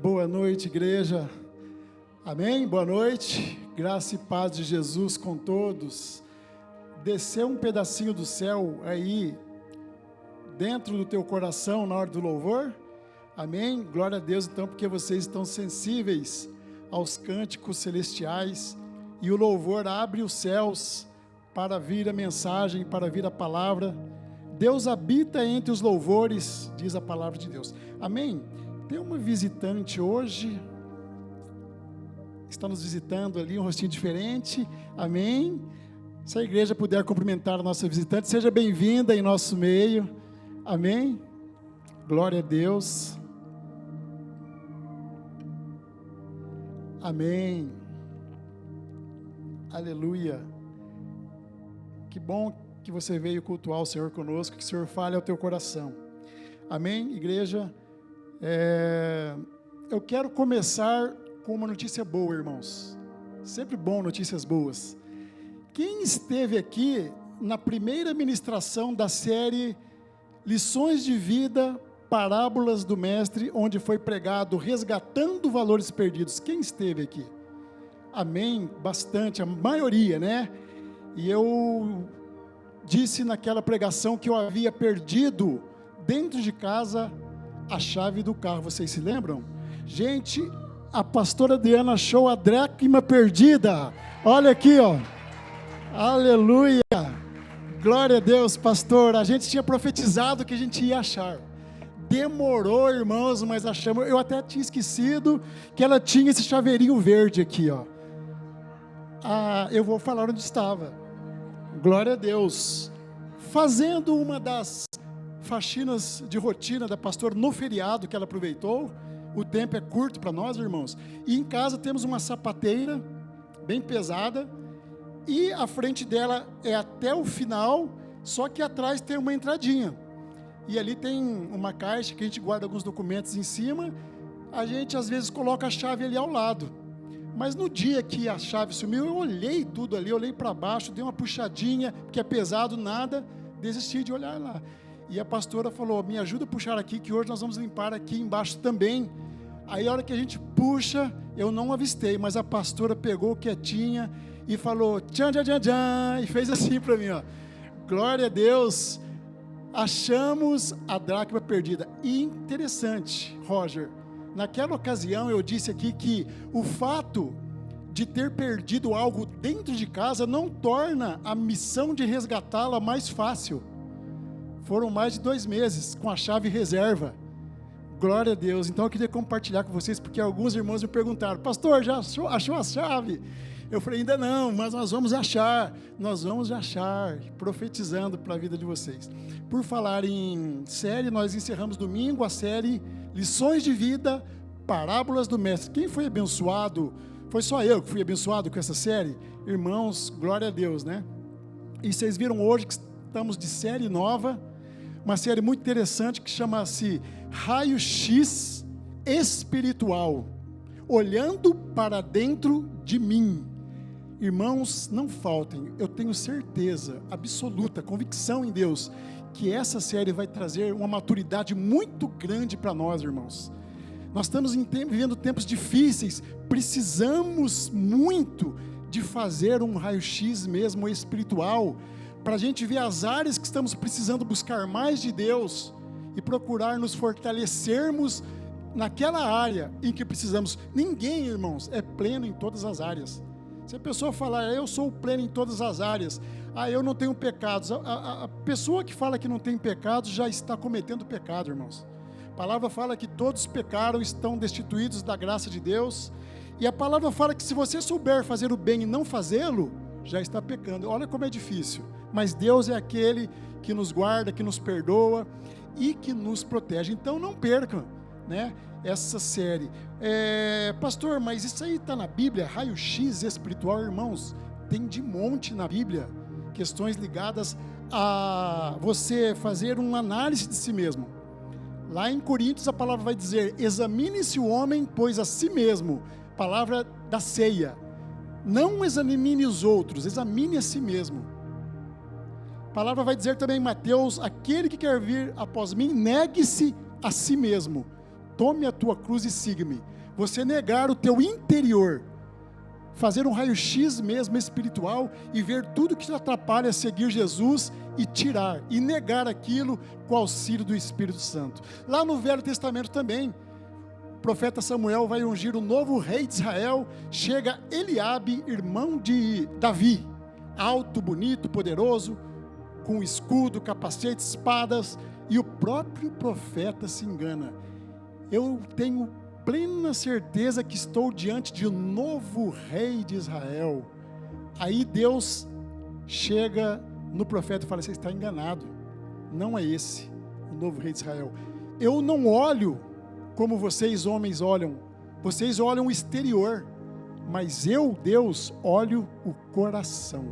Boa noite, igreja. Amém? Boa noite. Graça e paz de Jesus com todos. Desceu um pedacinho do céu aí, dentro do teu coração, na hora do louvor? Amém? Glória a Deus, então, porque vocês estão sensíveis aos cânticos celestiais e o louvor abre os céus para vir a mensagem, para vir a palavra. Deus habita entre os louvores, diz a palavra de Deus. Amém? Tem uma visitante hoje, está nos visitando ali, um rostinho diferente. Amém? Se a igreja puder cumprimentar a nossa visitante, seja bem-vinda em nosso meio. Amém? Glória a Deus. Amém. Aleluia. Que bom que você veio cultuar o Senhor conosco, que o Senhor fale ao teu coração. Amém, igreja? Eu quero começar com uma notícia boa, irmãos. Sempre bom notícias boas. Quem esteve aqui na primeira ministração da série Lições de Vida, Parábolas do Mestre, onde foi pregado Resgatando Valores Perdidos? Quem esteve aqui? Amém? Bastante, a maioria, né? E eu disse naquela pregação que eu havia perdido dentro de casa a chave do carro. Vocês se lembram? Gente, a pastora Adriana achou a dracma perdida. Olha aqui, ó. Aleluia. Glória a Deus, pastor. A gente tinha profetizado que a gente ia achar. Demorou, irmãos, mas achamos. Eu até tinha esquecido que ela tinha esse chaveirinho verde aqui, ó. Eu vou falar onde estava. Glória a Deus. Fazendo uma das faxinas de rotina da pastora no feriado que ela aproveitou. O tempo é curto para nós, irmãos. E em casa temos uma sapateira bem pesada. E a frente dela é até o final, só que atrás tem uma entradinha. E ali tem uma caixa que a gente guarda alguns documentos em cima. A gente às vezes coloca a chave ali ao lado. Mas no dia que a chave sumiu, eu olhei tudo ali, olhei para baixo, dei uma puxadinha, porque é pesado, nada, desisti de olhar lá. E a pastora falou, me ajuda a puxar aqui, que hoje nós vamos limpar aqui embaixo também. Aí a hora que a gente puxa, eu não avistei, mas a pastora pegou quietinha e falou, tchan, tchan, tchan, tchan, e fez assim para mim, ó. Glória a Deus, achamos a dracma perdida. E interessante, Roger, naquela ocasião eu disse aqui que o fato de ter perdido algo dentro de casa não torna a missão de resgatá-la mais fácil. Foram mais de 2 meses com a chave reserva. Glória a Deus. Então eu queria compartilhar com vocês, porque alguns irmãos me perguntaram, pastor, já achou a chave? Eu falei, ainda não, mas nós vamos achar, profetizando para a vida de vocês. Por falar em série, nós encerramos domingo a série Lições de Vida, Parábolas do Mestre. Quem foi abençoado? Foi só eu que fui abençoado com essa série? Irmãos, glória a Deus, né? E vocês viram hoje que estamos de série nova, uma série muito interessante que chama-se Raio-X Espiritual, olhando para dentro de mim. Irmãos, não faltem, eu tenho certeza, absoluta, convicção em Deus, que essa série vai trazer uma maturidade muito grande para nós, irmãos. Nós estamos vivendo tempos difíceis, precisamos muito de fazer um raio-x mesmo espiritual, para a gente ver as áreas que estamos precisando buscar mais de Deus e procurar nos fortalecermos naquela área em que precisamos. Ninguém, irmãos, é pleno em todas as áreas. Se a pessoa falar, eu sou pleno em todas as áreas, eu não tenho pecados, a pessoa que fala que não tem pecados já está cometendo pecado, irmãos. A palavra fala que todos pecaram, estão destituídos da graça de Deus, e a palavra fala que se você souber fazer o bem e não fazê-lo, já está pecando. Olha como é difícil, mas Deus é aquele que nos guarda, que nos perdoa e que nos protege. Então não percam, né, essa série. Pastor, mas isso aí está na Bíblia, raio-x espiritual, irmãos, tem de monte na Bíblia, questões ligadas a você fazer uma análise de si mesmo. Lá em Coríntios a palavra vai dizer, examine-se o homem, pois a si mesmo, palavra da ceia, não examine os outros, examine a si mesmo. A palavra vai dizer também em Mateus, aquele que quer vir após mim, negue-se a si mesmo, tome a tua cruz e siga-me. Você negar o teu interior, fazer um raio-x mesmo espiritual e ver tudo que te atrapalha a seguir Jesus e tirar, e negar aquilo com o auxílio do Espírito Santo. Lá no Velho Testamento também, o profeta Samuel vai ungir o novo rei de Israel, chega Eliabe, irmão de Davi, alto, bonito, poderoso, com escudo, capacete, espadas, e o próprio profeta se engana. Eu tenho plena certeza que estou diante de um novo rei de Israel. Aí Deus chega no profeta e fala: você está enganado, não é esse o novo rei de Israel. Eu não olho como vocês homens olham, vocês olham o exterior, mas eu, Deus, olho o coração.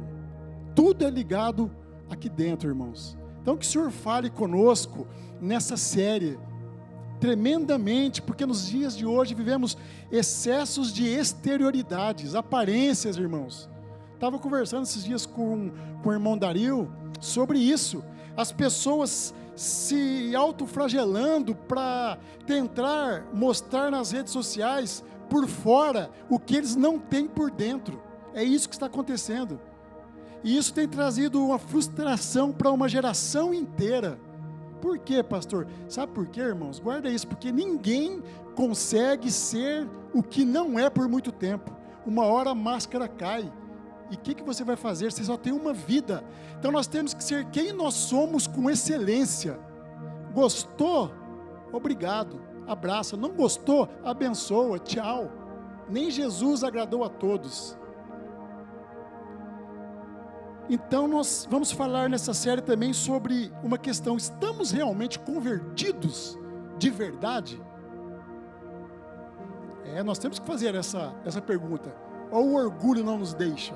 Tudo é ligado aqui dentro, irmãos. Então que o Senhor fale conosco nessa série, tremendamente, porque nos dias de hoje vivemos excessos de exterioridades, aparências, irmãos. Estava conversando esses dias com o irmão Dario sobre isso. As pessoas se autoflagelando para tentar mostrar nas redes sociais por fora o que eles não têm por dentro. É isso que está acontecendo. E isso tem trazido uma frustração para uma geração inteira. Por quê, pastor? Sabe por quê, irmãos? Guarda isso, porque ninguém consegue ser o que não é por muito tempo. Uma hora a máscara cai. E o que você vai fazer? Você só tem uma vida. Então nós temos que ser quem nós somos com excelência. Gostou? Obrigado, abraça. Não gostou? Abençoa, tchau. Nem Jesus agradou a todos. Então nós vamos falar nessa série também sobre uma questão: estamos realmente convertidos de verdade? Nós temos que fazer essa pergunta. Ou o orgulho não nos deixa?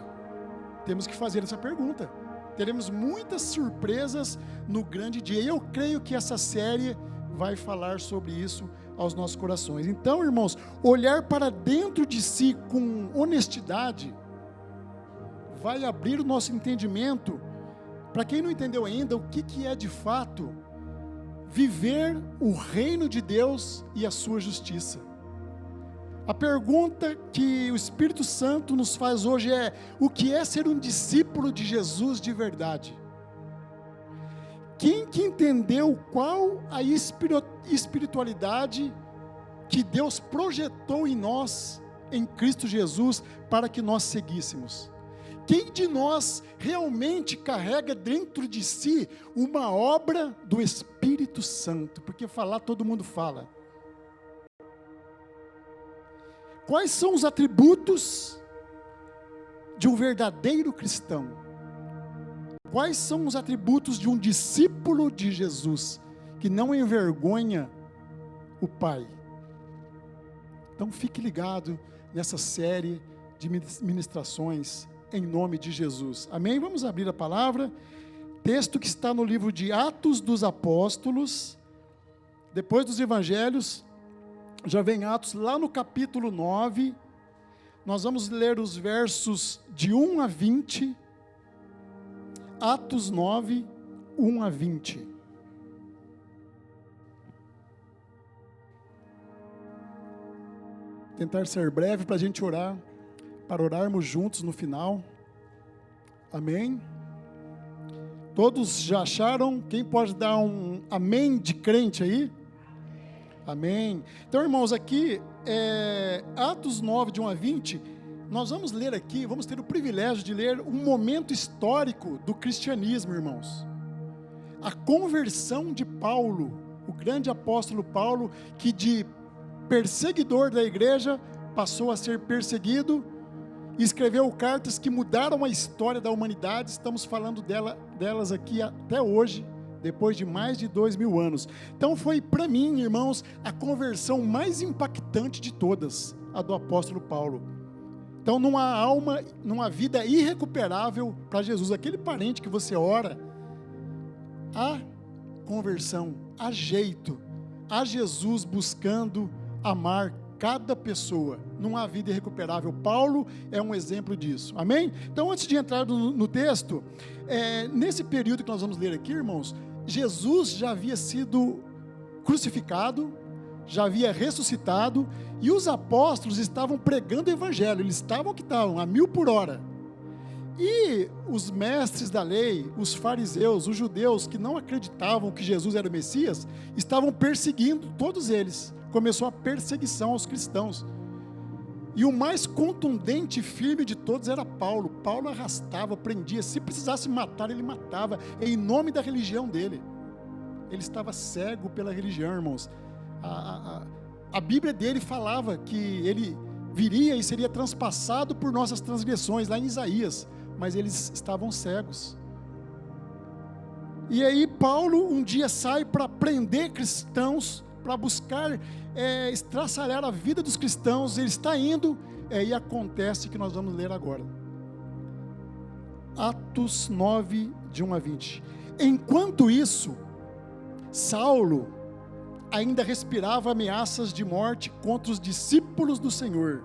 Temos que fazer essa pergunta. Teremos muitas surpresas no grande dia, e eu creio que essa série vai falar sobre isso aos nossos corações. Então, irmãos, olhar para dentro de si com honestidade vai abrir o nosso entendimento. Para quem não entendeu ainda, o que é de fato viver o reino de Deus e a sua justiça. A pergunta que o Espírito Santo nos faz hoje é: o que é ser um discípulo de Jesus de verdade? Quem que entendeu qual a espiritualidade que Deus projetou em nós, em Cristo Jesus, para que nós seguíssemos? Quem de nós realmente carrega dentro de si uma obra do Espírito Santo? Porque falar todo mundo fala. Quais são os atributos de um verdadeiro cristão? Quais são os atributos de um discípulo de Jesus, que não envergonha o Pai? Então fique ligado nessa série de ministrações em nome de Jesus. Amém? Vamos abrir a palavra. Texto que está no livro de Atos dos Apóstolos, depois dos Evangelhos. Já vem Atos, lá no capítulo 9, nós vamos ler os versos de 1 a 20, Atos 9, 1 a 20. Tentar ser breve para a gente orar, para orarmos juntos no final. Amém? Todos já acharam? Quem pode dar um amém de crente aí? Amém. Então, irmãos, aqui, Atos 9, de 1 a 20, nós vamos ler aqui, vamos ter o privilégio de ler um momento histórico do cristianismo, irmãos. A conversão de Paulo, o grande apóstolo Paulo, que de perseguidor da igreja passou a ser perseguido, e escreveu cartas que mudaram a história da humanidade. Estamos falando delas aqui até hoje, depois de mais de 2000 anos. Então foi para mim, irmãos, a conversão mais impactante de todas, a do apóstolo Paulo. Então não há vida irrecuperável para Jesus. Aquele parente que você ora, há conversão, há jeito, há Jesus buscando amar cada pessoa. Não há vida irrecuperável. Paulo é um exemplo disso. Amém? Então, antes de entrar no texto, nesse período que nós vamos ler aqui, irmãos, Jesus já havia sido crucificado, já havia ressuscitado, e os apóstolos estavam pregando o evangelho, eles estavam a 1000 por hora. E os mestres da lei, os fariseus, os judeus que não acreditavam que Jesus era o Messias, estavam perseguindo todos eles. Começou a perseguição aos cristãos. E o mais contundente e firme de todos era Paulo. Paulo arrastava, prendia, se precisasse matar, ele matava, em nome da religião dele. Ele estava cego pela religião, irmãos. A Bíblia dele falava que ele viria e seria transpassado por nossas transgressões, lá em Isaías, mas eles estavam cegos. E aí Paulo um dia sai para prender cristãos, para buscar estraçalhar a vida dos cristãos. Ele está indo, e acontece que nós vamos ler agora. Atos 9, de 1 a 20. Enquanto isso, Saulo ainda respirava ameaças de morte contra os discípulos do Senhor.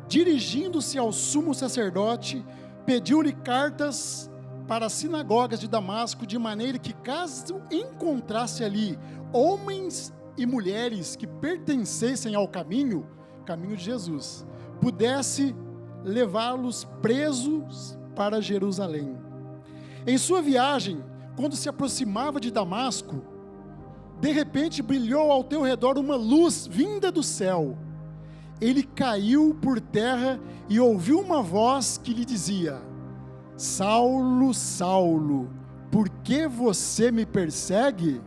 Dirigindo-se ao sumo sacerdote, pediu-lhe cartas para as sinagogas de Damasco, de maneira que, caso encontrasse ali homens e mulheres que pertencessem ao caminho de Jesus, pudesse levá-los presos para Jerusalém. Em sua viagem, quando se aproximava de Damasco, de repente brilhou ao teu redor uma luz vinda do céu. Ele caiu por terra e ouviu uma voz que lhe dizia: Saulo, Saulo, por que você me persegue?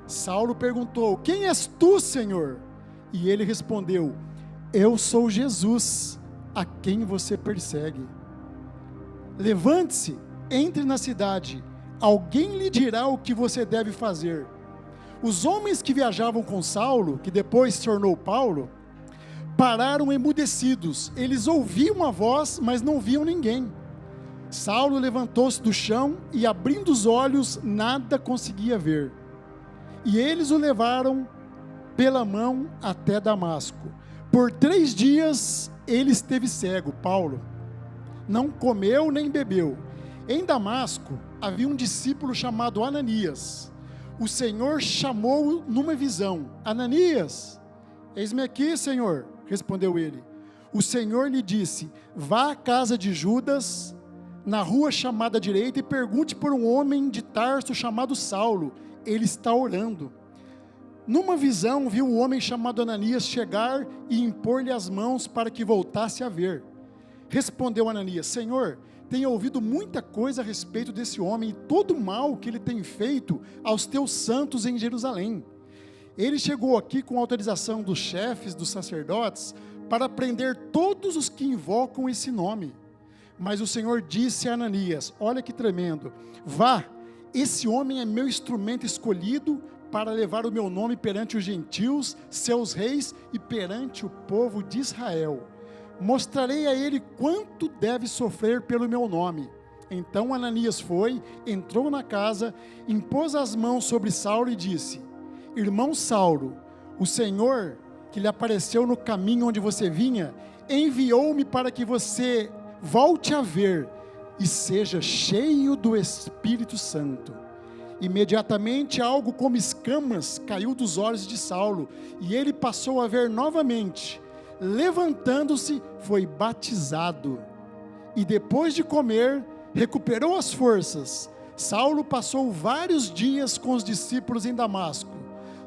Saulo perguntou: quem és tu, Senhor? E ele respondeu: eu sou Jesus, a quem você persegue. Levante-se, entre na cidade, alguém lhe dirá o que você deve fazer. Os homens que viajavam com Saulo, que depois se tornou Paulo, pararam emudecidos. Eles ouviam a voz, mas não viam ninguém. Saulo levantou-se do chão e, abrindo os olhos, nada conseguia ver. E eles o levaram pela mão até Damasco. Por 3 dias ele esteve cego, Paulo. Não comeu nem bebeu. Em Damasco havia um discípulo chamado Ananias. O Senhor chamou-o numa visão: Ananias. Eis-me aqui, Senhor, respondeu ele. O Senhor lhe disse: vá à casa de Judas, na rua chamada direita, e pergunte por um homem de Tarso chamado Saulo. Ele está orando. Numa visão viu um homem chamado Ananias chegar e impor-lhe as mãos para que voltasse a ver. Respondeu Ananias: Senhor, tenho ouvido muita coisa a respeito desse homem e todo o mal que ele tem feito aos teus santos em Jerusalém. Ele chegou aqui com autorização dos chefes dos sacerdotes para prender todos os que invocam esse nome. Mas o Senhor disse a Ananias: olha que tremendo, vá, esse homem é meu instrumento escolhido para levar o meu nome perante os gentios, seus reis, e perante o povo de Israel. Mostrarei a ele quanto deve sofrer pelo meu nome. Então Ananias foi, entrou na casa, impôs as mãos sobre Saulo e disse: irmão Saulo, o Senhor, que lhe apareceu no caminho onde você vinha, enviou-me para que você volte a ver e seja cheio do Espírito Santo. Imediatamente algo como escamas caiu dos olhos de Saulo, e ele passou a ver novamente. Levantando-se, foi batizado, e depois de comer, recuperou as forças. Saulo passou vários dias com os discípulos em Damasco.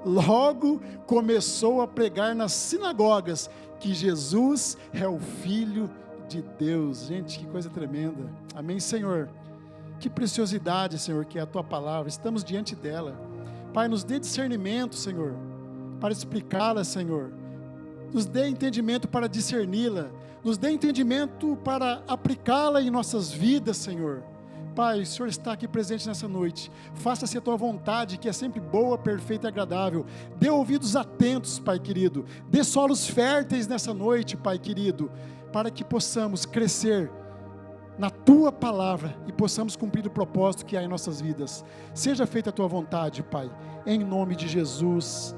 Logo começou a pregar nas sinagogas que Jesus é o Filho de Deus. Gente, que coisa tremenda. Amém, Senhor. Que preciosidade, Senhor, que é a Tua palavra. Estamos diante dela. Pai, nos dê discernimento, Senhor, para explicá-la, Senhor. Nos dê entendimento para discerni-la. Nos dê entendimento para aplicá-la em nossas vidas, Senhor. Pai, o Senhor está aqui presente nessa noite. Faça-se a Tua vontade, que é sempre boa, perfeita e agradável. Dê ouvidos atentos, Pai querido. Dê solos férteis nessa noite, Pai querido, para que possamos crescer na Tua palavra e possamos cumprir o propósito que há em nossas vidas. Seja feita a Tua vontade, Pai, em nome de Jesus.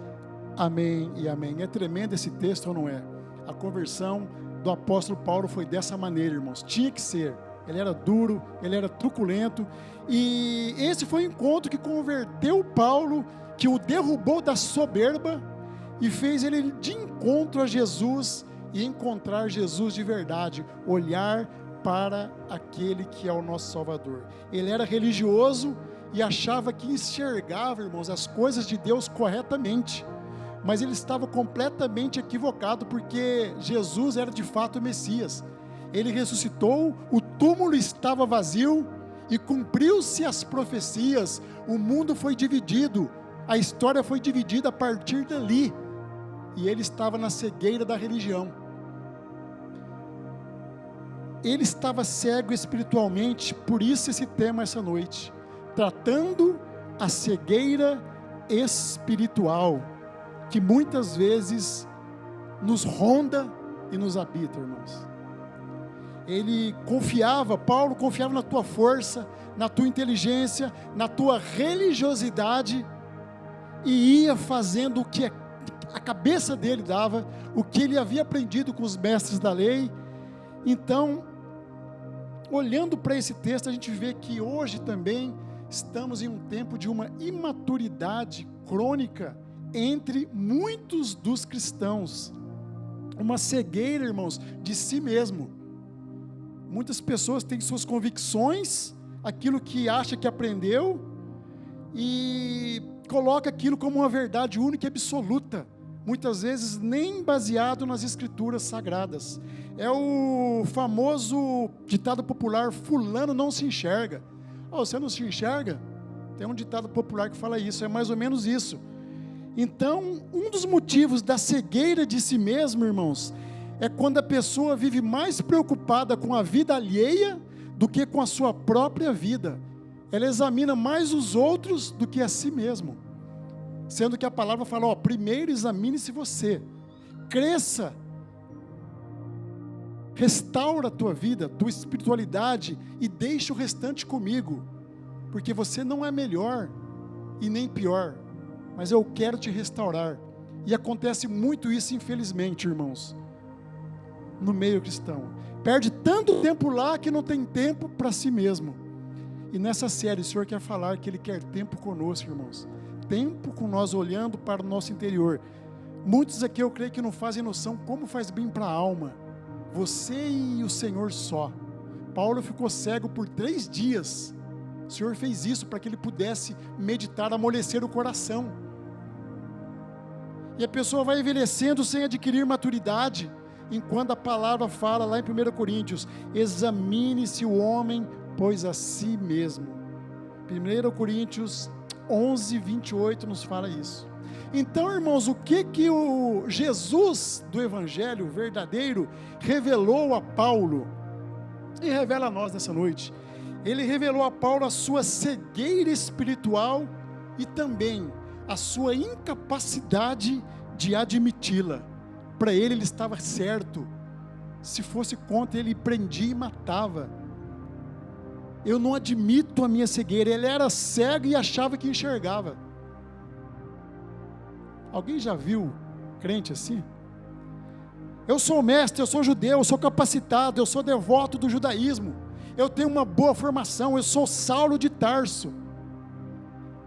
Amém e amém. É tremendo esse texto, ou não é? A conversão do apóstolo Paulo foi dessa maneira, irmãos. Tinha que ser. Ele era duro, ele era truculento, e esse foi o encontro que converteu Paulo, que o derrubou da soberba e fez ele de encontro a Jesus e encontrar Jesus de verdade, olhar para aquele que é o nosso Salvador. Ele era religioso e achava que enxergava, irmãos, as coisas de Deus corretamente, mas ele estava completamente equivocado, porque Jesus era de fato o Messias. Ele ressuscitou, o túmulo estava vazio e cumpriu-se as profecias. O mundo foi dividido, a história foi dividida a partir dali, e ele estava na cegueira da religião. Ele estava cego espiritualmente, por isso esse tema essa noite, tratando a cegueira espiritual, que muitas vezes nos ronda e nos habita, irmãos. Paulo confiava na tua força, na tua inteligência, na tua religiosidade, e ia fazendo o que a cabeça dele dava, o que ele havia aprendido com os mestres da lei. Então, olhando para esse texto, a gente vê que hoje também estamos em um tempo de uma imaturidade crônica entre muitos dos cristãos, uma cegueira, irmãos, de si mesmo. Muitas pessoas têm suas convicções, aquilo que acha que aprendeu, e coloca aquilo como uma verdade única e absoluta, muitas vezes nem baseado nas escrituras sagradas. É o famoso ditado popular: fulano não se enxerga. Você não se enxerga? Tem um ditado popular que fala isso, é mais ou menos isso. Então, um dos motivos da cegueira de si mesmo, irmãos, é quando a pessoa vive mais preocupada com a vida alheia do que com a sua própria vida. Ela examina mais os outros do que a si mesmo, sendo que a palavra fala: primeiro examine-se você, cresça, restaura a tua vida, tua espiritualidade, e deixa o restante comigo, porque você não é melhor e nem pior, mas eu quero te restaurar. E acontece muito isso, infelizmente, irmãos, no meio cristão. Perde tanto tempo lá que não tem tempo para si mesmo. E nessa série o Senhor quer falar que Ele quer tempo conosco, irmãos, tempo com nós, olhando para o nosso interior. Muitos aqui eu creio que não fazem noção como faz bem para a alma, você e o Senhor só. Paulo ficou cego por 3 dias, o Senhor fez isso para que ele pudesse meditar, amolecer o coração. E a pessoa vai envelhecendo sem adquirir maturidade, enquanto a palavra fala lá em 1 Coríntios: examine-se o homem, pois a si mesmo. 1 Coríntios 11, 28 nos fala isso. Então, irmãos, o que o Jesus do Evangelho verdadeiro revelou a Paulo, e revela a nós nessa noite? Ele revelou a Paulo a sua cegueira espiritual e também a sua incapacidade de admiti-la. Para ele estava certo, se fosse contra ele prendia e matava. Eu não admito a minha cegueira. Ele era cego e achava que enxergava. Alguém já viu crente assim? Eu sou mestre, eu sou judeu, eu sou capacitado, eu sou devoto do judaísmo, eu tenho uma boa formação, eu sou Saulo de Tarso,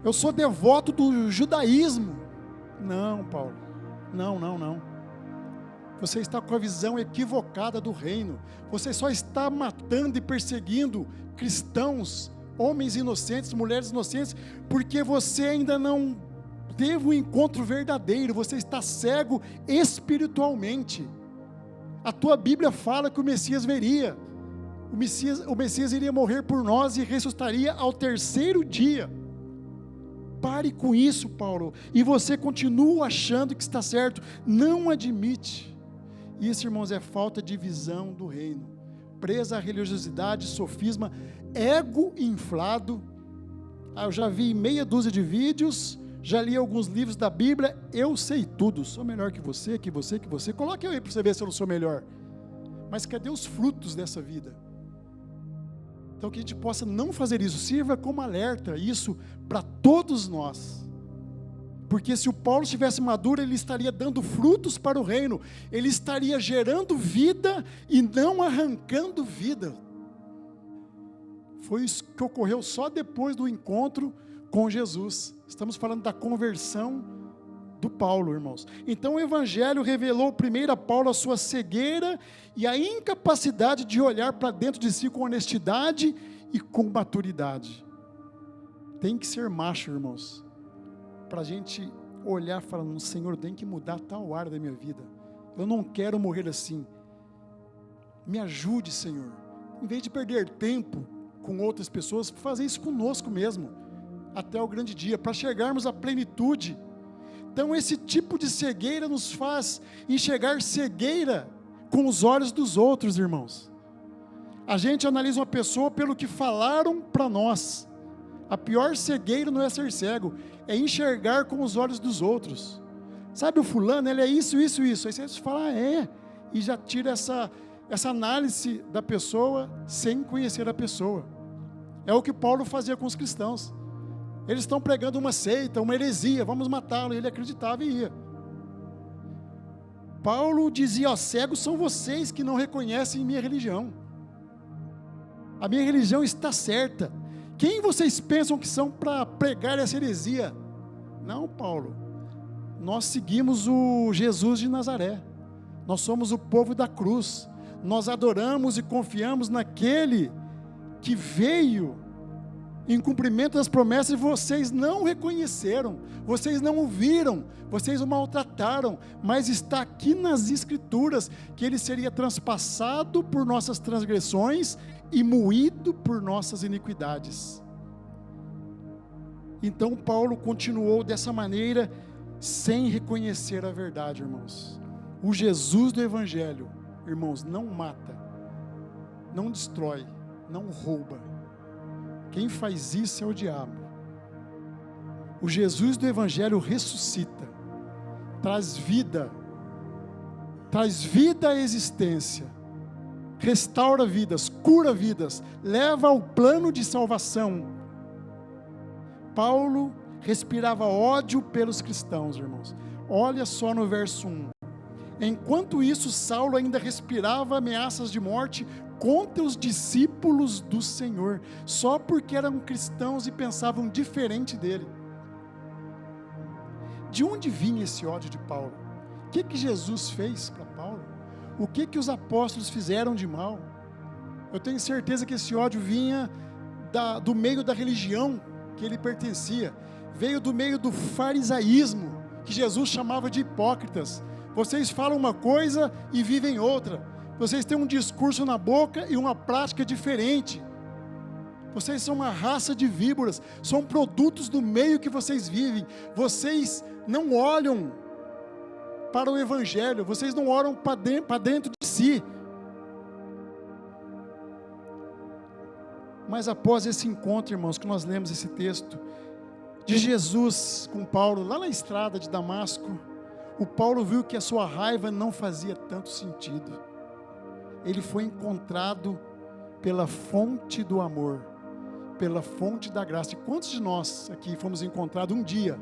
eu sou devoto do judaísmo. Não, Paulo, não. Você está com a visão equivocada do reino. Você só está matando e perseguindo cristãos, homens inocentes, mulheres inocentes, porque você ainda não teve um encontro verdadeiro. Você está cego espiritualmente. A tua Bíblia fala que o Messias viria. O Messias iria morrer por nós e ressuscitaria ao 3º dia. Pare com isso, Paulo. E você continua achando que está certo. Não admite. Isso, irmãos, é falta de visão do reino, presa à religiosidade, sofisma, ego inflado. Eu já vi meia dúzia de vídeos, já li alguns livros da Bíblia, eu sei tudo, sou melhor que você, coloque eu aí para você ver se eu não sou melhor. Mas cadê os frutos dessa vida? Então que a gente possa não fazer isso, sirva como alerta isso para todos nós. Porque se o Paulo estivesse maduro, ele estaria dando frutos para o reino, ele estaria gerando vida e não arrancando vida. Foi isso que ocorreu só depois do encontro com Jesus. Estamos falando da conversão do Paulo, irmãos. Então o Evangelho revelou primeiro a Paulo a sua cegueira e a incapacidade de olhar para dentro de si com honestidade e com maturidade. Tem que ser macho, irmãos, para a gente olhar falando: Senhor, eu tenho que mudar tal área da minha vida, eu não quero morrer assim, me ajude, Senhor. Em vez de perder tempo com outras pessoas, fazer isso conosco mesmo, até o grande dia, para chegarmos à plenitude. Então esse tipo de cegueira nos faz enxergar cegueira com os olhos dos outros, irmãos. A gente analisa uma pessoa pelo que falaram para nós. A pior cegueira não é ser cego, é enxergar com os olhos dos outros. Sabe, o fulano, ele é isso. Aí você fala: e já tira essa análise da pessoa sem conhecer a pessoa. É o que Paulo fazia com os cristãos. Eles estão pregando uma seita, uma heresia, vamos matá-lo. Ele acreditava e ia. Paulo dizia: cegos são vocês que não reconhecem minha religião. A minha religião está certa. Quem vocês pensam que são para pregar essa heresia? Não, Paulo. Nós seguimos o Jesus de Nazaré. Nós somos o povo da cruz. Nós adoramos e confiamos naquele que veio em cumprimento das promessas e vocês não reconheceram, vocês não o viram, vocês o maltrataram, mas está aqui nas Escrituras que ele seria transpassado por nossas transgressões e moído por nossas iniquidades. Então Paulo continuou dessa maneira, sem reconhecer a verdade, irmãos. O Jesus do Evangelho, irmãos, não mata, não destrói, não rouba. Quem faz isso é o diabo. O Jesus do Evangelho ressuscita, traz vida à existência, restaura vidas, cura vidas, leva ao plano de salvação. Paulo respirava ódio pelos cristãos, irmãos. Olha só no verso 1. Enquanto isso, Saulo ainda respirava ameaças de morte contra os discípulos do Senhor, só porque eram cristãos e pensavam diferente dele. De onde vinha esse ódio de Paulo? O que Jesus fez para Paulo? O que os apóstolos fizeram de mal? Eu tenho certeza que esse ódio vinha do meio da religião que ele pertencia, veio do meio do farisaísmo, que Jesus chamava de hipócritas. Vocês falam uma coisa e vivem outra. Vocês têm um discurso na boca e uma prática diferente. Vocês são uma raça de víboras, são produtos do meio que vocês vivem. Vocês não olham para o Evangelho, vocês não olham para dentro de si. Mas após esse encontro, irmãos, que nós lemos esse texto, de Jesus com Paulo, lá na estrada de Damasco, o Paulo viu que a sua raiva não fazia tanto sentido. Ele foi encontrado pela fonte do amor, pela fonte da graça. E quantos de nós aqui fomos encontrados um dia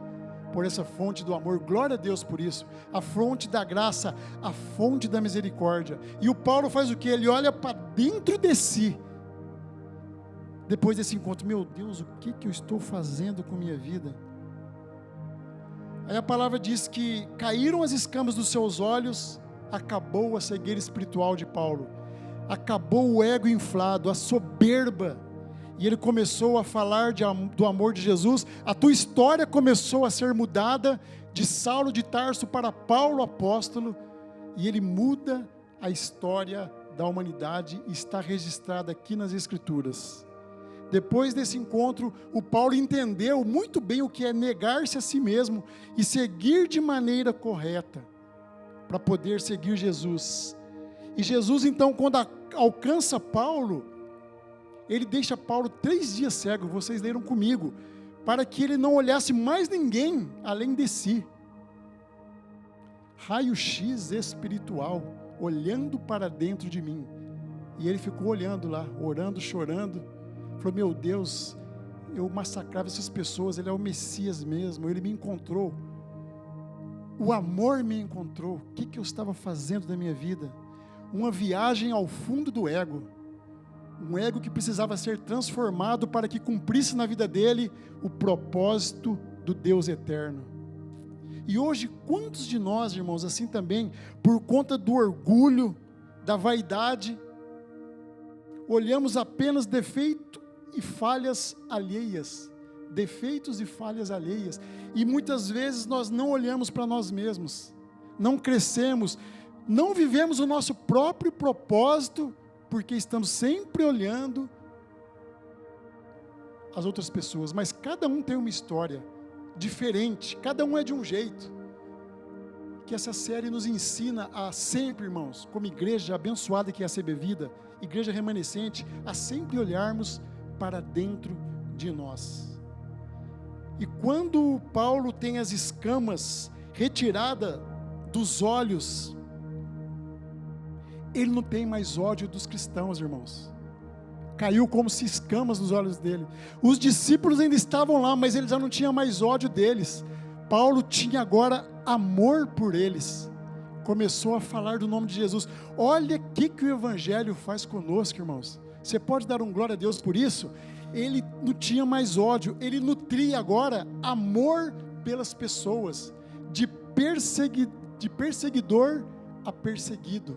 por essa fonte do amor? Glória a Deus por isso. A fonte da graça, a fonte da misericórdia. E o Paulo faz o quê? Ele olha para dentro de si. Depois desse encontro: meu Deus, o que eu estou fazendo com minha vida? Aí a palavra diz que caíram as escamas dos seus olhos, acabou a cegueira espiritual de Paulo, acabou o ego inflado, a soberba, e ele começou a falar do amor de Jesus. A tua história começou a ser mudada de Saulo de Tarso para Paulo apóstolo, e ele muda a história da humanidade e está registrada aqui nas Escrituras. Depois desse encontro, o Paulo entendeu muito bem o que é negar-se a si mesmo e seguir de maneira correta, para poder seguir Jesus. E Jesus, então, quando alcança Paulo, ele deixa Paulo 3 dias cego, vocês leram comigo, para que ele não olhasse mais ninguém além de si. Raio-x espiritual, olhando para dentro de mim. E ele ficou olhando lá, orando, chorando. Falou: meu Deus, eu massacrava essas pessoas, ele é o Messias mesmo, ele me encontrou. O amor me encontrou. O que eu estava fazendo da minha vida? Uma viagem ao fundo do ego. Um ego que precisava ser transformado para que cumprisse na vida dele o propósito do Deus eterno. E hoje, quantos de nós, irmãos, assim também, por conta do orgulho, da vaidade, olhamos apenas defeitos e falhas alheias, e muitas vezes nós não olhamos para nós mesmos, não crescemos, não vivemos o nosso próprio propósito, porque estamos sempre olhando as outras pessoas, mas cada um tem uma história diferente, cada um é de um jeito. Que essa série nos ensina a sempre, irmãos, como igreja abençoada que é a CB Vida, igreja remanescente, a sempre olharmos para dentro de nós. E quando Paulo tem as escamas retiradas dos olhos, ele não tem mais ódio dos cristãos, irmãos. Caiu como se escamas nos olhos dele. Os discípulos ainda estavam lá, mas ele já não tinha mais ódio deles. Paulo tinha agora amor por eles. Começou a falar do nome de Jesus. Olha o que o Evangelho faz conosco, irmãos. Você pode dar um glória a Deus por isso? Ele não tinha mais ódio, ele nutria agora amor pelas pessoas, de perseguidor a perseguido.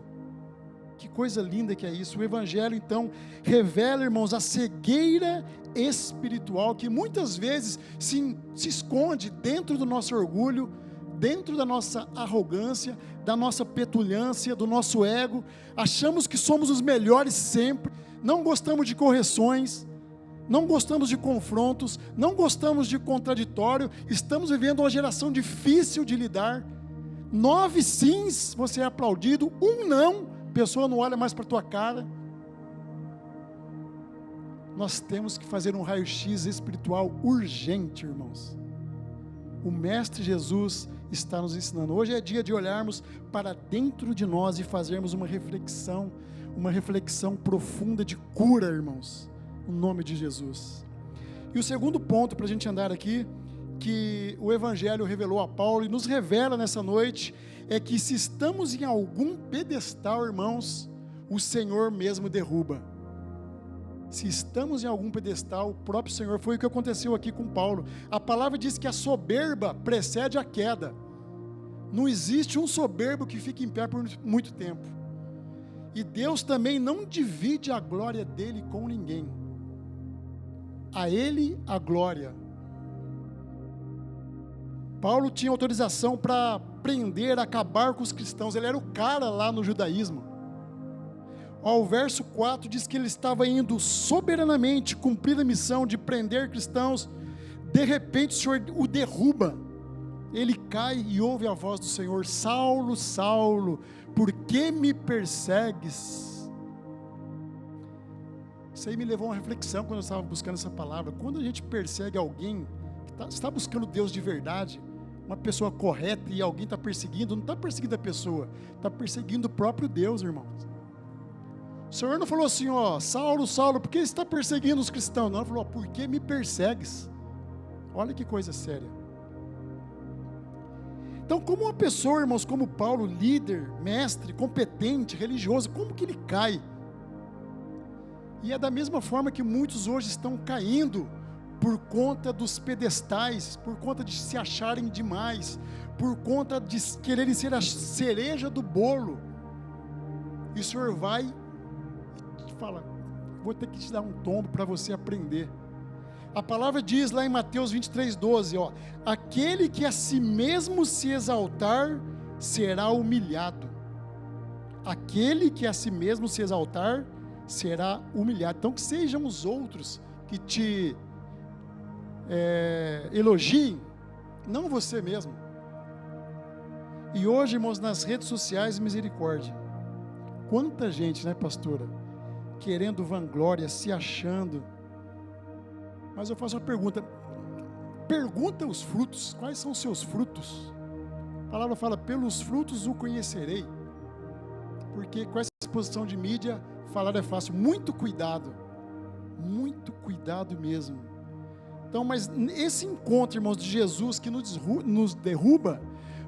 Que coisa linda que é isso. O Evangelho então revela, irmãos, a cegueira espiritual que muitas vezes se esconde dentro do nosso orgulho, dentro da nossa arrogância, da nossa petulância, do nosso ego. Achamos que somos os melhores sempre, não gostamos de correções, não gostamos de confrontos, não gostamos de contraditório. Estamos vivendo uma geração difícil de lidar. 9 sims, você é aplaudido, 1 não, a pessoa não olha mais para a tua cara. Nós temos que fazer um raio-x espiritual urgente, irmãos. O Mestre Jesus está nos ensinando. Hoje é dia de olharmos para dentro de nós e fazermos uma reflexão profunda de cura, irmãos, no nome de Jesus. E o segundo ponto para a gente andar aqui, que o Evangelho revelou a Paulo e nos revela nessa noite, é que se estamos em algum pedestal, irmãos, o Senhor mesmo derruba. Se estamos em algum pedestal, o próprio Senhor, foi o que aconteceu aqui com Paulo. A palavra diz que a soberba precede a queda. Não existe um soberbo que fique em pé por muito tempo. E Deus também não divide a glória dele com ninguém. A ele a glória. Paulo tinha autorização para prender, acabar com os cristãos. Ele era o cara lá no judaísmo. O verso 4 diz que ele estava indo soberanamente cumprir a missão de prender cristãos. De repente o Senhor o derruba. Ele cai e ouve a voz do Senhor: Saulo, Saulo, por que me persegues? Isso aí me levou a uma reflexão quando eu estava buscando essa palavra. Quando a gente persegue alguém que está buscando Deus de verdade, uma pessoa correta, e alguém está perseguindo, não está perseguindo a pessoa, está perseguindo o próprio Deus, irmãos. O Senhor não falou assim, ó, Saulo, Saulo, por que você está perseguindo os cristãos? Não, ele falou, por que me persegues? Olha que coisa séria. Então, como uma pessoa, irmãos, como Paulo, líder, mestre, competente, religioso, como que ele cai? E é da mesma forma que muitos hoje estão caindo, por conta dos pedestais, por conta de se acharem demais, por conta de quererem ser a cereja do bolo. E o Senhor vai e fala, vou ter que te dar um tombo para você aprender. A palavra diz lá em Mateus 23:12, ó, aquele que a si mesmo se exaltar, será humilhado. Aquele que a si mesmo se exaltar, será humilhado. Então que sejam os outros que te elogiem, não você mesmo. E hoje, irmãos, nas redes sociais, misericórdia, quanta gente, né, pastora, querendo vanglória, se achando. Mas eu faço uma pergunta os frutos, quais são os seus frutos? A palavra fala, pelos frutos o conhecerei, porque com essa exposição de mídia, falar é fácil. Muito cuidado mesmo. Então, mas esse encontro, irmãos, de Jesus que nos derruba,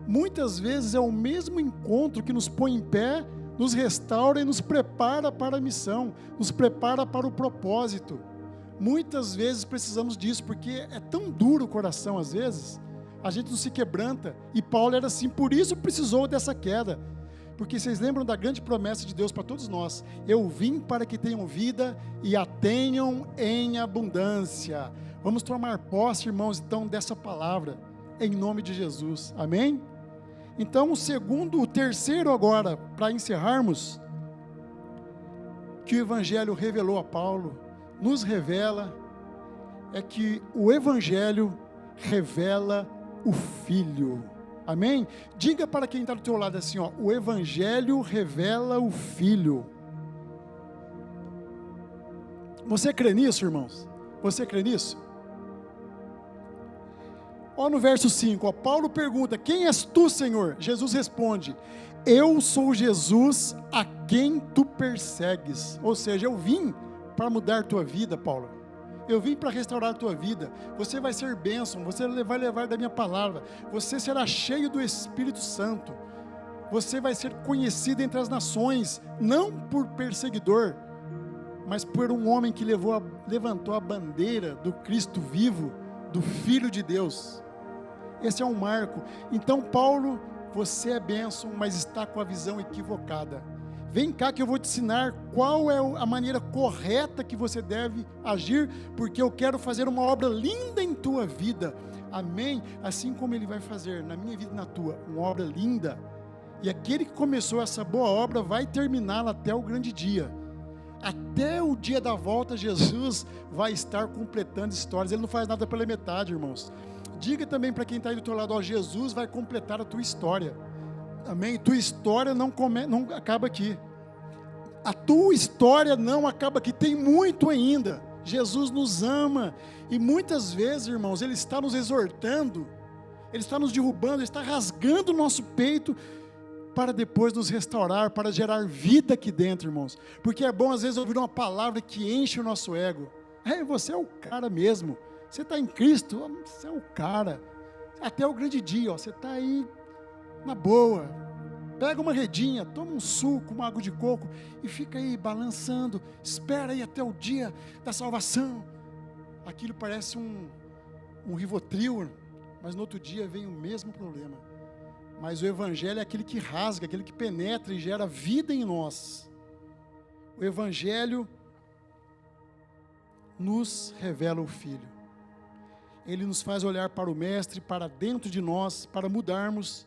muitas vezes é o mesmo encontro que nos põe em pé, nos restaura e nos prepara para a missão, nos prepara para o propósito. Muitas vezes precisamos disso, porque é tão duro o coração às vezes, a gente não se quebranta, e Paulo era assim, por isso precisou dessa queda, porque vocês lembram da grande promessa de Deus para todos nós: eu vim para que tenham vida e a tenham em abundância. Vamos tomar posse, irmãos, então, dessa palavra, em nome de Jesus, amém? Então, o terceiro agora, para encerrarmos, que o Evangelho revelou a Paulo, nos revela, é que o Evangelho revela o Filho, amém? Diga para quem está do teu lado assim, ó, o Evangelho revela o Filho. Você crê nisso, irmãos? Você crê nisso? Ó, no verso 5, ó, Paulo pergunta: quem és tu, Senhor? Jesus responde: eu sou Jesus a quem tu persegues. Ou seja, eu vim para mudar tua vida, Paulo. Eu vim para restaurar a tua vida. Você vai ser bênção, você vai levar da minha palavra, você será cheio do Espírito Santo, você vai ser conhecido entre as nações, não por perseguidor, mas por um homem que levantou a bandeira do Cristo vivo, do Filho de Deus. Esse é um marco. Então, Paulo, você é bênção, mas está com a visão equivocada. Vem cá que eu vou te ensinar qual é a maneira correta que você deve agir, porque eu quero fazer uma obra linda em tua vida, amém? Assim como Ele vai fazer na minha vida e na tua, uma obra linda, e aquele que começou essa boa obra vai terminá-la até o grande dia. Até o dia da volta, Jesus vai estar completando histórias. Ele não faz nada pela metade, irmãos. Diga também para quem está aí do teu lado: ó, Jesus vai completar a tua história, amém? Tua história não acaba aqui, a tua história não acaba aqui, tem muito ainda. Jesus nos ama, e muitas vezes, irmãos, Ele está nos exortando, Ele está nos derrubando, Ele está rasgando o nosso peito, para depois nos restaurar, para gerar vida aqui dentro, irmãos. Porque é bom às vezes ouvir uma palavra que enche o nosso ego. Você é o cara mesmo, você está em Cristo, você é o cara, até o grande dia, ó, você está aí na boa, pega uma redinha, toma um suco, uma água de coco, e fica aí balançando, espera aí até o dia da salvação. Aquilo parece um Rivotril, mas no outro dia vem o mesmo problema. Mas o Evangelho é aquele que rasga, aquele que penetra e gera vida em nós. O Evangelho nos revela o Filho. Ele nos faz olhar para o Mestre, para dentro de nós, para mudarmos.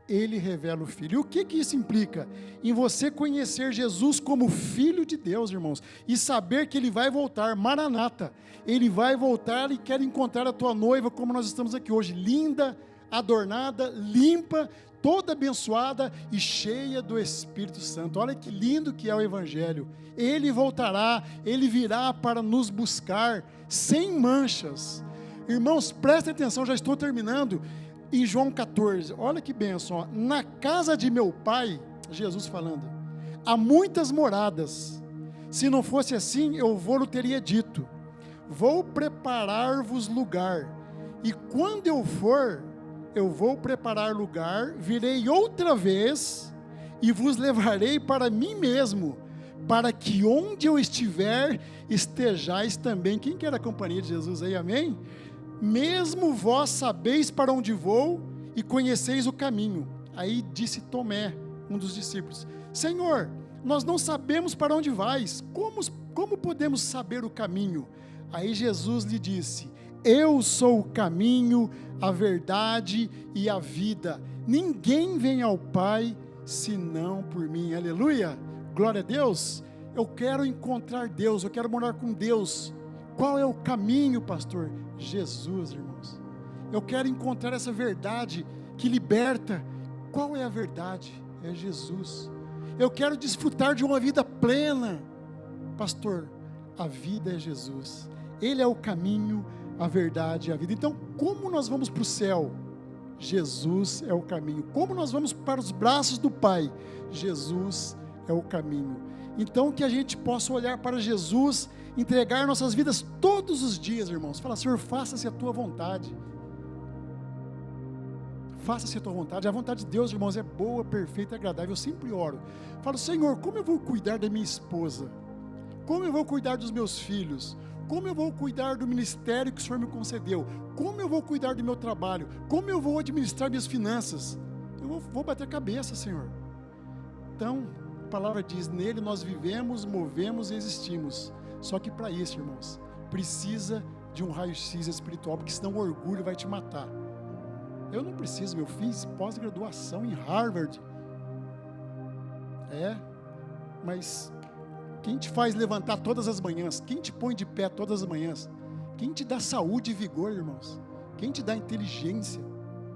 Ele revela o Filho. E o que isso implica? Em você conhecer Jesus como Filho de Deus, irmãos, e saber que Ele vai voltar, Maranata. Ele vai voltar e quer encontrar a tua noiva, como nós estamos aqui hoje, linda, adornada, limpa, toda abençoada e cheia do Espírito Santo. Olha que lindo que é o Evangelho. Ele voltará, Ele virá para nos buscar, sem manchas. Irmãos, prestem atenção, já estou terminando. Em João 14, olha que bênção, ó. Na casa de meu pai, Jesus falando, há muitas moradas. Se não fosse assim, eu vou-lhe teria dito: vou preparar-vos lugar, e quando eu for, eu vou preparar lugar, virei outra vez e vos levarei para mim mesmo, para que onde eu estiver, estejais também. Quem quer a companhia de Jesus aí, amém? Mesmo vós sabeis para onde vou e conheceis o caminho. Aí disse Tomé, um dos discípulos: Senhor, nós não sabemos para onde vais, como podemos saber o caminho? Aí Jesus lhe disse: eu sou o caminho, a verdade e a vida. Ninguém vem ao Pai senão por mim. Aleluia, glória a Deus. Eu quero encontrar Deus, eu quero morar com Deus. Qual é o caminho, pastor? Jesus, irmãos. Eu quero encontrar essa verdade que liberta. Qual é a verdade? É Jesus. Eu quero desfrutar de uma vida plena. Pastor, a vida é Jesus. Ele é o caminho, a verdade e a vida. Então, como nós vamos para o céu? Jesus é o caminho. Como nós vamos para os braços do Pai? Jesus é o caminho. Então, que a gente possa olhar para Jesus, entregar nossas vidas todos os dias, irmãos. Fala: Senhor, faça-se a tua vontade. Faça-se a tua vontade. A vontade de Deus, irmãos, é boa, perfeita e agradável. Eu sempre oro. Falo: Senhor, como eu vou cuidar da minha esposa? Como eu vou cuidar dos meus filhos? Como eu vou cuidar do ministério que o Senhor me concedeu? Como eu vou cuidar do meu trabalho? Como eu vou administrar minhas finanças? Eu vou bater cabeça, Senhor. Então, a palavra diz, nele nós vivemos, movemos e existimos. Só que para isso, irmãos, precisa de um raio-x espiritual, porque senão o orgulho vai te matar. Eu não preciso, eu fiz pós-graduação em Harvard. Mas quem te faz levantar todas as manhãs? Quem te põe de pé todas as manhãs? Quem te dá saúde e vigor, irmãos? Quem te dá inteligência?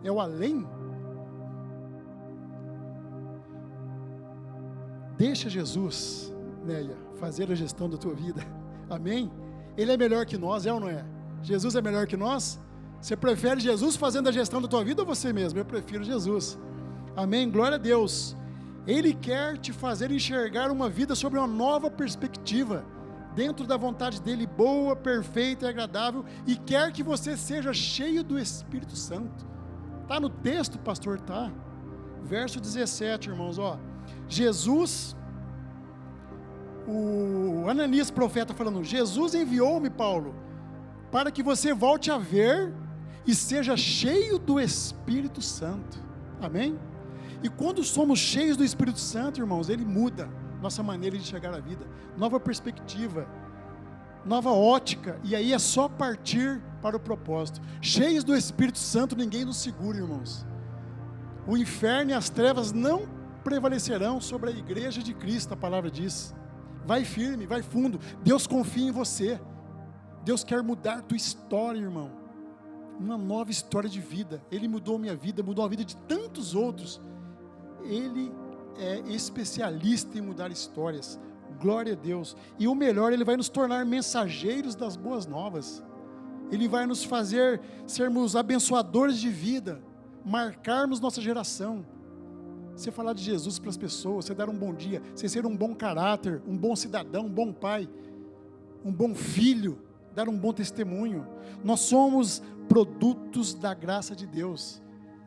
É o além? Deixa Jesus, Néia, fazer a gestão da tua vida. Amém? Ele é melhor que nós, é ou não é? Jesus é melhor que nós? Você prefere Jesus fazendo a gestão da tua vida ou você mesmo? Eu prefiro Jesus. Amém? Glória a Deus. Ele quer te fazer enxergar uma vida sobre uma nova perspectiva, dentro da vontade dele, boa, perfeita e agradável, e quer que você seja cheio do Espírito Santo. Está no texto, pastor? Está. Verso 17, irmãos, ó. Jesus, o Ananias profeta falando, Jesus enviou-me, Paulo, para que você volte a ver e seja cheio do Espírito Santo. Amém? E quando somos cheios do Espírito Santo, irmãos, ele muda nossa maneira de enxergar a vida, nova perspectiva, nova ótica, e aí é só partir para o propósito. Cheios do Espírito Santo, ninguém nos segura, irmãos. O inferno e as trevas não prevalecerão sobre a igreja de Cristo, a palavra diz. Vai firme, vai fundo, Deus confia em você, Deus quer mudar a tua história, irmão, uma nova história de vida. Ele mudou minha vida, mudou a vida de tantos outros. Ele é especialista em mudar histórias, glória a Deus, e o melhor, ele vai nos tornar mensageiros das boas novas, ele vai nos fazer sermos abençoadores de vida, marcarmos nossa geração. Você falar de Jesus para as pessoas, você dar um bom dia, você ser um bom caráter, um bom cidadão, um bom pai, um bom filho, dar um bom testemunho. Nós somos produtos da graça de Deus.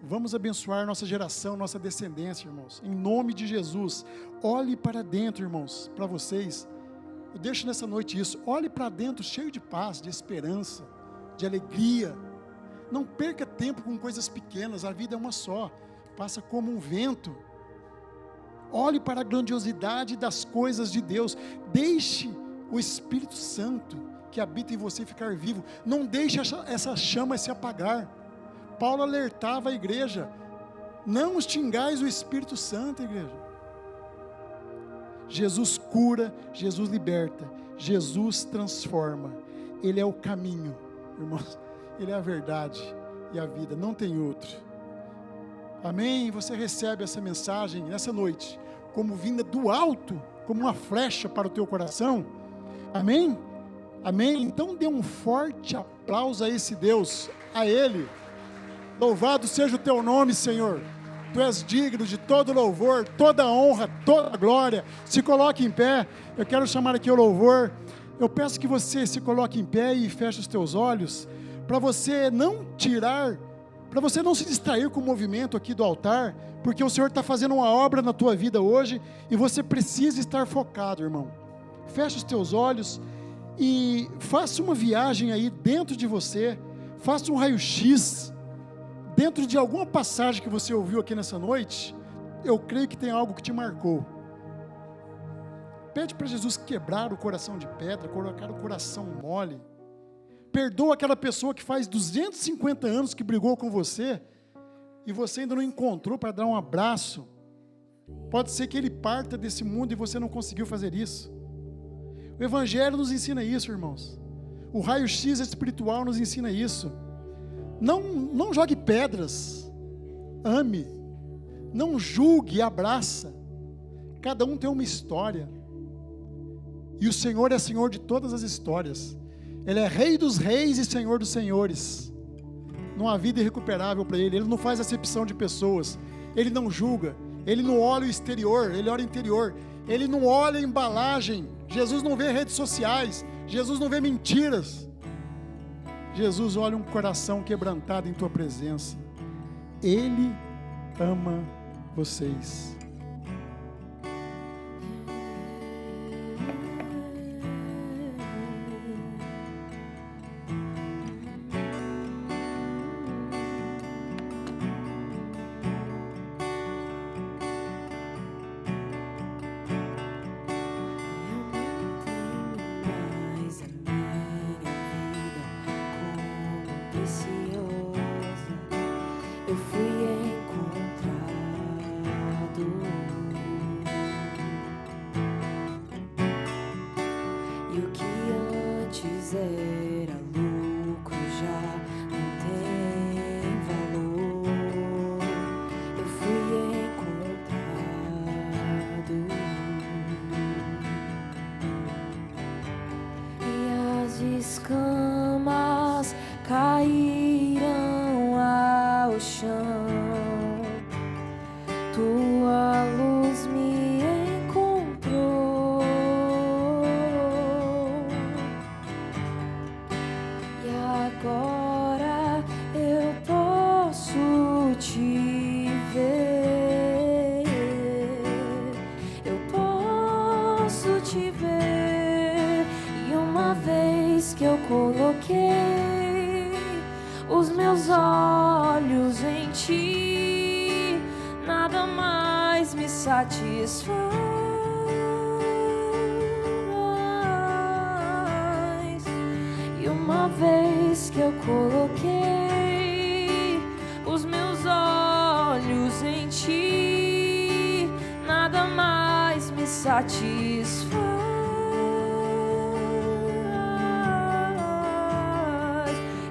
Vamos abençoar nossa geração, nossa descendência, irmãos, em nome de Jesus. Olhe para dentro, irmãos, para vocês, eu deixo nessa noite isso, olhe para dentro cheio de paz, de esperança, de alegria. Não perca tempo com coisas pequenas, a vida é uma só, passa como um vento. Olhe para a grandiosidade das coisas de Deus, deixe o Espírito Santo que habita em você ficar vivo, não deixe essa chama se apagar. Paulo alertava a igreja, não extingais o Espírito Santo, igreja. Jesus cura, Jesus liberta, Jesus transforma, Ele é o caminho, irmãos, Ele é a verdade e a vida, não tem outro. Amém? Você recebe essa mensagem nessa noite, como vinda do alto, como uma flecha para o teu coração. Amém? Amém? Então dê um forte aplauso a esse Deus, a Ele. Louvado seja o teu nome, Senhor. Tu és digno de todo louvor, toda honra, toda glória. Se coloque em pé. Eu quero chamar aqui o louvor. Eu peço que você se coloque em pé e feche os teus olhos, para você não tirar, para você não se distrair com o movimento aqui do altar, porque o Senhor está fazendo uma obra na tua vida hoje, e você precisa estar focado, irmão. Feche os teus olhos e faça uma viagem aí dentro de você, faça um raio-x, dentro de alguma passagem que você ouviu aqui nessa noite. Eu creio que tem algo que te marcou. Pede para Jesus quebrar o coração de pedra, colocar o coração mole. Perdoa aquela pessoa que faz 250 anos que brigou com você, e você ainda não encontrou para dar um abraço. Pode ser que ele parta desse mundo e você não conseguiu fazer isso. O Evangelho nos ensina isso, irmãos. O raio-x espiritual nos ensina isso. Não jogue pedras, ame, não julgue, abraça. Cada um tem uma história, e o Senhor é Senhor de todas as histórias. Ele é Rei dos reis e Senhor dos senhores. Não há vida irrecuperável para Ele. Ele não faz acepção de pessoas, Ele não julga, Ele não olha o exterior, Ele olha o interior. Ele não olha a embalagem. Jesus não vê redes sociais, Jesus não vê mentiras. Jesus olha um coração quebrantado em tua presença. Ele ama vocês. E o que antes era lucro já não tem valor. Eu fui encontrado e as escamas caíram ao chão. Tua luz me encontrou e agora eu posso te ver. Eu posso te ver. E uma vez que eu coloquei os meus olhos em ti, nada mais me satisfaz. E uma vez que eu coloquei os meus olhos em ti, nada mais me satisfaz.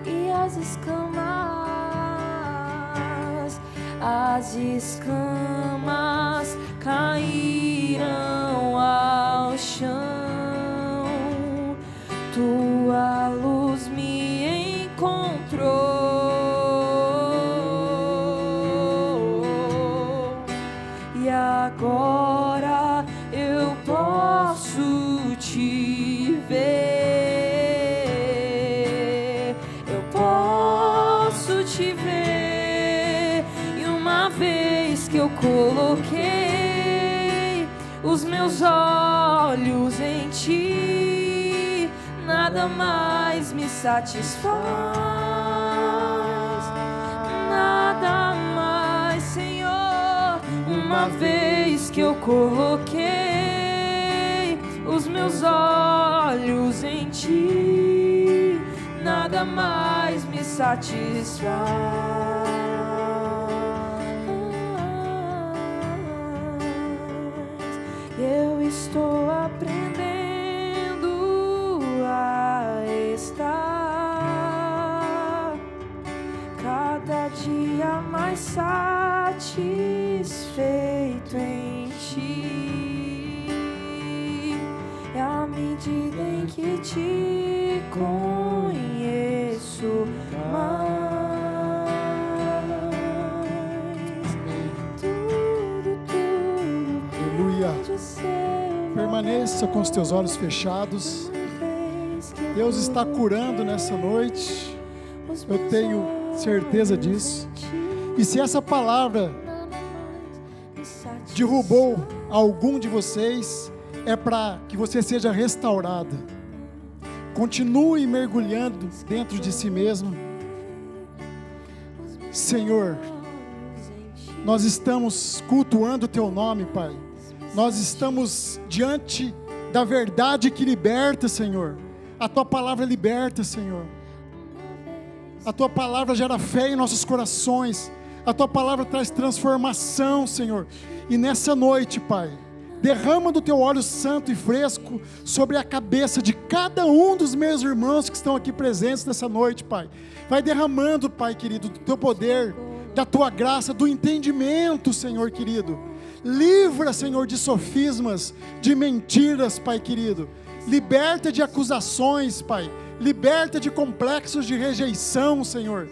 E as escamas caíram ao chão. Tua luz me encontrou e agora eu posso te ver. Eu posso te ver. E uma vez que eu coloquei os meus olhos em ti, nada mais me satisfaz. Nada mais, Senhor. Uma vez que eu coloquei os meus olhos em ti, nada mais me satisfaz. Eu estou aprendendo a estar cada dia mais satisfeito em ti. E à medida em que te conheço mais, permaneça com os teus olhos fechados. Deus está curando nessa noite, eu tenho certeza disso. E se essa palavra derrubou algum de vocês, é para que você seja restaurado. Continue mergulhando dentro de si mesmo. Senhor, nós estamos cultuando o teu nome, Pai. Nós estamos diante da verdade que liberta, Senhor. A tua palavra liberta, Senhor. A tua palavra gera fé em nossos corações. A tua palavra traz transformação, Senhor. E nessa noite, Pai, derrama do teu óleo santo e fresco sobre a cabeça de cada um dos meus irmãos que estão aqui presentes nessa noite, Pai. Vai derramando, Pai querido, do teu poder, da tua graça, do entendimento, Senhor querido. Livra, Senhor, de sofismas, de mentiras, Pai querido. Liberta de acusações, Pai. Liberta de complexos de rejeição, Senhor.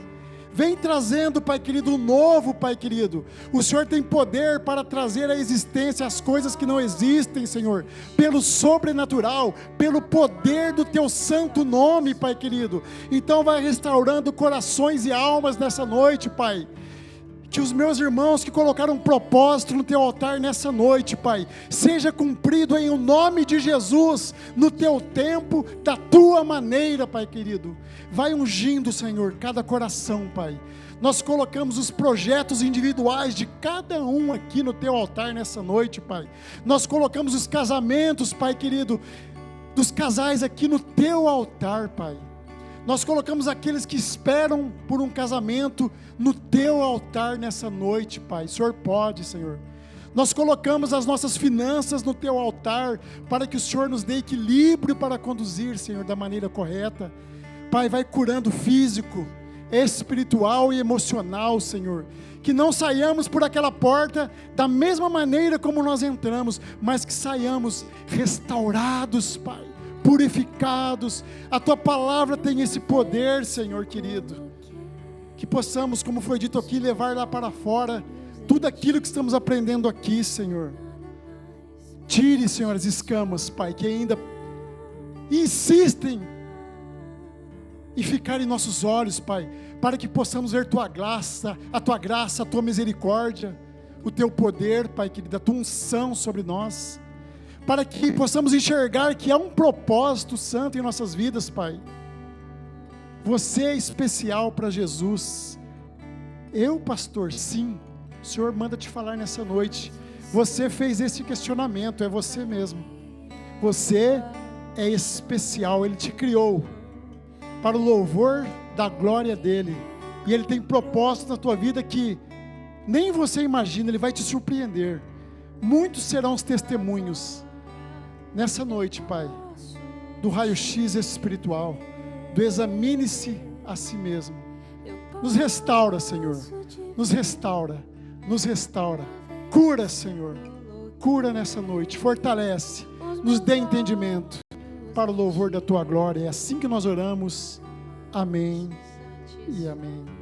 Vem trazendo, Pai querido, o novo, Pai querido. O Senhor tem poder para trazer à existência as coisas que não existem, Senhor. Pelo sobrenatural, pelo poder do teu santo nome, Pai querido. Então vai restaurando corações e almas nessa noite, Pai. Que os meus irmãos que colocaram um propósito no teu altar nessa noite, Pai, seja cumprido em o nome de Jesus, no teu tempo, da tua maneira, Pai querido. Vai ungindo, Senhor, cada coração, Pai. Nós colocamos os projetos individuais de cada um aqui no teu altar nessa noite, Pai. Nós colocamos os casamentos, Pai querido, dos casais aqui no teu altar, Pai. Nós colocamos aqueles que esperam por um casamento no teu altar nessa noite, Pai. O Senhor pode, Senhor. Nós colocamos as nossas finanças no teu altar, para que o Senhor nos dê equilíbrio para conduzir, Senhor, da maneira correta. Pai, vai curando o físico, espiritual e emocional, Senhor. Que não saiamos por aquela porta da mesma maneira como nós entramos, mas que saiamos restaurados, Pai, purificados. A tua palavra tem esse poder, Senhor querido. Que possamos, como foi dito aqui, levar lá para fora tudo aquilo que estamos aprendendo aqui, Senhor. Tire, Senhor, as escamas, Pai, que ainda insistem em ficar em nossos olhos, Pai, para que possamos ver tua graça, a tua misericórdia, o teu poder, Pai querido, a tua unção sobre nós, para que possamos enxergar que há um propósito santo em nossas vidas, Pai. Você é especial para Jesus. Eu, pastor, sim. O Senhor manda te falar nessa noite. Você fez esse questionamento, é você mesmo. Você é especial, Ele te criou para o louvor da glória dEle. E Ele tem propósitos na tua vida que nem você imagina, Ele vai te surpreender. Muitos serão os testemunhos nessa noite, Pai, do raio-x espiritual, do examine-se a si mesmo. Nos restaura, Senhor, nos restaura. Nos restaura, cura, Senhor, cura nessa noite, fortalece, nos dê entendimento para o louvor da tua glória. É assim que nós oramos, amém e amém.